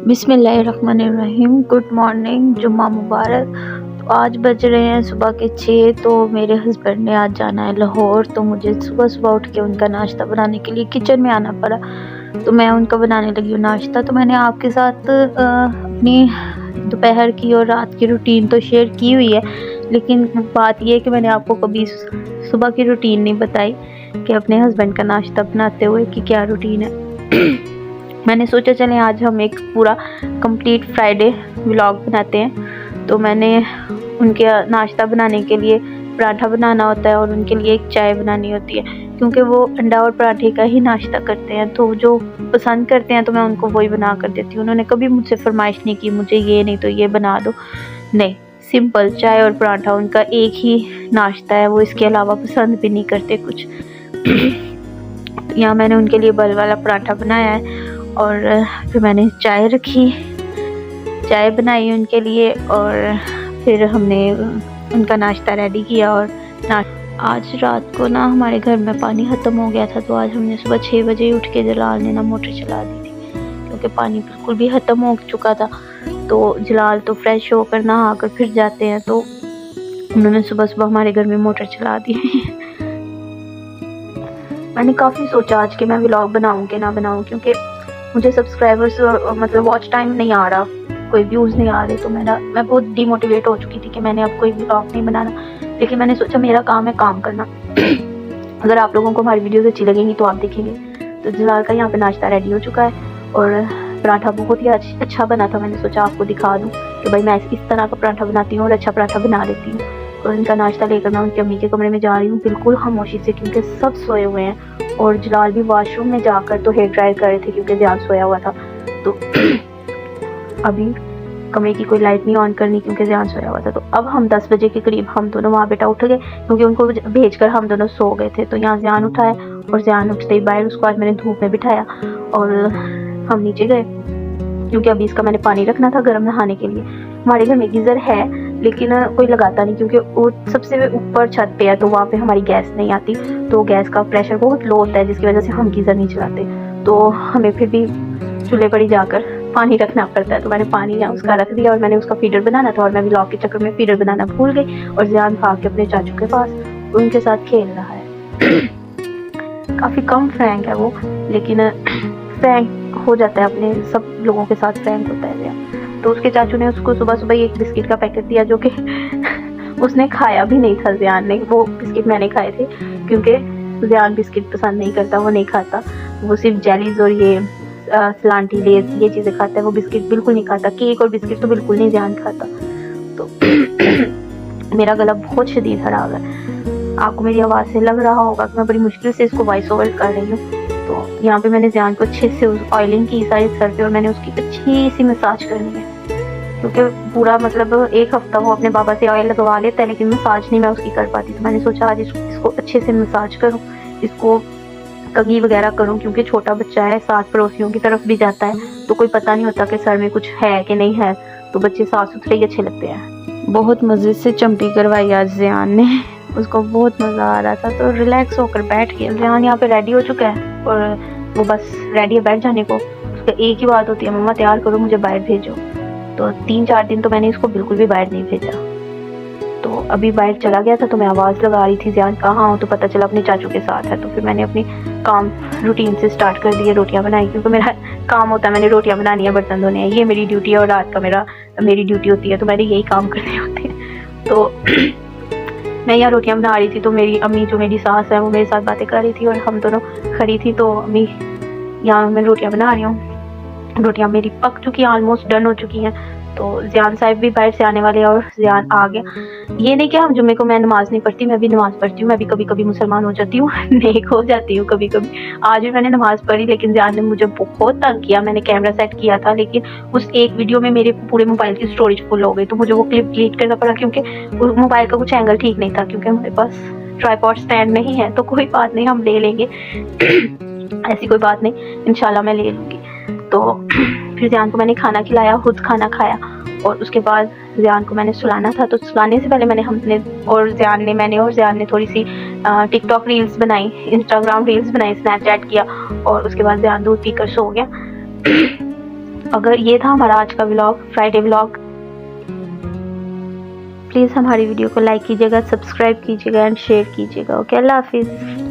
बिस्मिल्लाहिर्रहमानिर्रहीम। Good morning, जुम्मा मुबारक। तो आज बज रहे हैं सुबह के 6। तो मेरे हस्बैंड ने आज जाना है लाहौर, तो मुझे सुबह सुबह उठ के उनका नाश्ता बनाने के लिए किचन में आना पड़ा। तो मैं उनका बनाने लगी हूँ नाश्ता। तो मैंने आपके साथ अपनी दोपहर की और रात की रूटीन तो शेयर की हुई है, लेकिन बात यह है कि मैंने आपको कभी सुबह की रूटीन नहीं बताई कि अपने हस्बैंड का नाश्ता बनाते हुए कि क्या रूटीन है। मैंने सोचा चलें आज हम एक पूरा कंप्लीट फ्राइडे व्लॉग बनाते हैं। तो मैंने उनके नाश्ता बनाने के लिए पराठा बनाना होता है और उनके लिए एक चाय बनानी होती है, क्योंकि वो अंडा और पराठे का ही नाश्ता करते हैं। तो जो पसंद करते हैं तो मैं उनको वही बना कर देती हूँ। उन्होंने कभी मुझसे फरमाइश नहीं की मुझे ये नहीं तो ये बना दो, नहीं, सिंपल चाय और पराठा उनका एक ही नाश्ता है। वो इसके अलावा पसंद भी नहीं करते कुछ। यहाँ मैंने उनके लिए बल वाला पराठा बनाया है और फिर मैंने चाय रखी, चाय बनाई उनके लिए और फिर हमने उनका नाश्ता रेडी किया। और आज रात को ना हमारे घर में पानी ख़त्म हो गया था, तो आज हमने सुबह 6 बजे उठ के जलाल ने ना मोटर चला दी थी, क्योंकि पानी बिल्कुल भी ख़त्म हो चुका था। तो जलाल तो फ्रेश होकर नहा कर फिर जाते हैं, तो उन्होंने सुबह सुबह हमारे घर में मोटर चला दी। मैंने काफ़ी सोचा आज कि मैं व्लॉग बनाऊँ कि ना बनाऊँ, क्योंकि मुझे सब्सक्राइबर्स मतलब वॉच टाइम नहीं आ रहा, कोई व्यूज़ नहीं आ रहे। तो मैं बहुत डिमोटिवेट हो चुकी थी कि मैंने अब कोई व्लॉग नहीं बनाना। लेकिन मैंने सोचा मेरा काम है काम करना। अगर आप लोगों को हमारी वीडियोस अच्छी लगेंगी तो आप देखेंगे। तो जलाल का यहाँ पे नाश्ता रेडी हो चुका है और पराठा बहुत ही अच्छा बना था। मैंने सोचा आपको दिखा दूँ कि भाई मैं इस तरह का पराठा बनाती हूँ और अच्छा पराठा बना लेती हूँ। तो इनका नाश्ता लेकर मैं उनकी अम्मी के कमरे में जा रही हूँ, बिल्कुल खामोशी से, क्योंकि सब सोए हुए हैं। और जलाल भी वॉशरूम में जाकर तो हेयर ड्रायर कर रहे थे, क्योंकि ज़्यादा सोया हुआ था। तो अभी कमरे की कोई लाइट नहीं ऑन करनी, क्योंकि ज़्यादा सोया हुआ था। तो अब हम 10 बजे के करीब हम दोनों माँ बेटा उठ गए, क्योंकि उनको भेजकर हम दोनों सो गए थे। तो यहाँ ज़ियान उठा है और ज़ियान उठते ही बाहर उसको आज मैंने धूप में बिठाया और हम नीचे गए, क्योंकि अभी इसका मैंने पानी रखना था गर्म नहाने के लिए। हमारे घर में गीज़र है लेकिन कोई लगाता नहीं, क्योंकि वो सबसे ऊपर छत पे है, तो वहाँ पे हमारी गैस नहीं आती। तो गैस का प्रेशर बहुत लो होता है, जिसकी वजह से हम गीज़र नहीं चलाते। तो हमें फिर भी चूल्हे पर ही जाकर पानी रखना पड़ता है। तो मैंने पानी यहाँ उसका रख दिया और मैंने उसका फीडर बनाना था, और मैं व्लॉग के चक्कर में फीडर बनाना भूल गई। और ज़ियान भाग के अपने चाचू के पास उनके साथ खेल रहा है। काफ़ी कम फ्रैंक है वो, लेकिन फ्रैंक हो जाता है, अपने सब लोगों के साथ फ्रैंक होता है ज़ियान। तो उसके चाचू ने उसको सुबह सुबह एक बिस्किट का पैकेट दिया, जो कि उसने खाया भी नहीं था ज़ियान ने। वो बिस्किट मैंने खाए थे, क्योंकि ज़ियान बिस्किट पसंद नहीं करता, वो नहीं खाता। वो सिर्फ जेलीज और ये सलांटी लेज ये चीज़ें खाता है, वो बिस्किट बिल्कुल नहीं खाता। केक और बिस्किट तो बिल्कुल नहीं ज़ियान खाता। तो मेरा गला बहुत शदीद खराब है, आपको मेरी आवाज़ से लग रहा होगा कि मैं बड़ी मुश्किल से इसको वॉइस ओवर कर रही हूँ। तो यहाँ पे मैंने ज़ियान को अच्छे से ऑयलिंग की सारे सर पे, और मैंने उसकी अच्छी सी मसाज करनी है, क्योंकि पूरा मतलब 1 हफ्ता वो अपने बाबा से ऑयल लगवा लेता है, लेकिन मसाज नहीं मैं उसकी कर पाती। तो मैंने सोचा आज इसको अच्छे से मसाज करूँ, इसको कगी वगैरह करूँ, क्योंकि छोटा बच्चा है, साथ पड़ोसियों की तरफ भी जाता है, तो कोई पता नहीं होता कि सर में कुछ है कि नहीं है। तो बच्चे साफ सुथरे ही अच्छे लगते हैं। बहुत मज़े से चंपी करवाई आज ज़ियान ने, उसको बहुत मज़ा आ रहा था। तो रिलैक्स होकर बैठ गया। ज़ियान यहाँ पे रेडी हो चुका है और वो बस रेडी है बैठ जाने को। उसका एक ही बात होती है, मम्मा तैयार करो, मुझे बाहर भेजो। तो 3-4 दिन तो मैंने इसको बिल्कुल भी बाहर नहीं भेजा। तो अभी बाहर चला गया था, तो मैं आवाज़ लगा रही थी ज़ियान कहाँ हो, तो पता चला अपने चाचू के साथ है। तो फिर मैंने अपनी काम रूटीन से स्टार्ट कर दिए, रोटियां बनाई, क्योंकि मेरा काम होता है मैंने रोटियां बनानी है, बर्तन धोने हैं, ये मेरी ड्यूटी है। और रात का मेरी ड्यूटी होती है, तो मैंने यही काम करने होते हैं। तो मैं यहाँ रोटियां बना रही थी, तो मेरी अम्मी जो मेरी सास है वो मेरे साथ बातें कर रही थी और हम दोनों खड़ी थी। तो अम्मी यहाँ मैं रोटियां बना रही हूँ, रोटियां मेरी पक चुकी हैं, ऑलमोस्ट डन हो चुकी हैं। तो ज़ियान साहब भी बाहर से आने वाले हैं और ज़ियान आ गया। ये नहीं कि हम जुम्मे को मैं नमाज़ नहीं पढ़ती, मैं भी नमाज़ पढ़ती हूँ। मैं भी कभी कभी मुसलमान हो जाती हूँ, नेक हो जाती हूँ कभी कभी। आज भी मैंने नमाज़ पढ़ी, लेकिन ज़ियान ने मुझे बहुत तंग किया। मैंने कैमरा सेट किया था, लेकिन उस एक वीडियो में मेरे पूरे मोबाइल की स्टोरेज फुल हो गई, तो मुझे वो क्लिप डिलीट करना पड़ा, क्योंकि मोबाइल का कुछ एंगल ठीक नहीं था, क्योंकि हमारे पास ट्राइपॉड स्टैंड नहीं है। तो कोई बात नहीं, हम ले लेंगे। ऐसी कोई बात नहीं, इंशाल्लाह मैं ले लूँगी। तो फिर ज़ियान को मैंने खाना खिलाया, खुद खाना खाया, और उसके बाद ज़ियान को मैंने सुलाना था। तो सुलाने से पहले मैंने और ज़ियान ने थोड़ी सी टिकटॉक रील्स बनाई, इंस्टाग्राम रील्स बनाई, स्नैपचैट किया, और उसके बाद ज़ियान दूध पीकर सो गया। अगर ये था हमारा आज का व्लॉग, फ्राइडे व्लॉग। प्लीज़ हमारी वीडियो को लाइक कीजिएगा, सब्सक्राइब कीजिएगा एंड शेयर कीजिएगा। ओके, अल्लाह हाफिज़।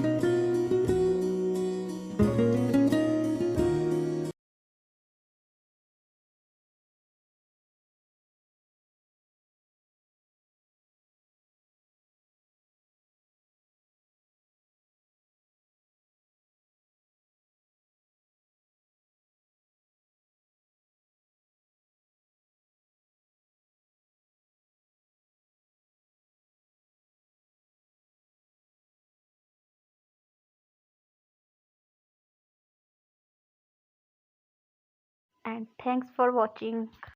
And thanks for watching.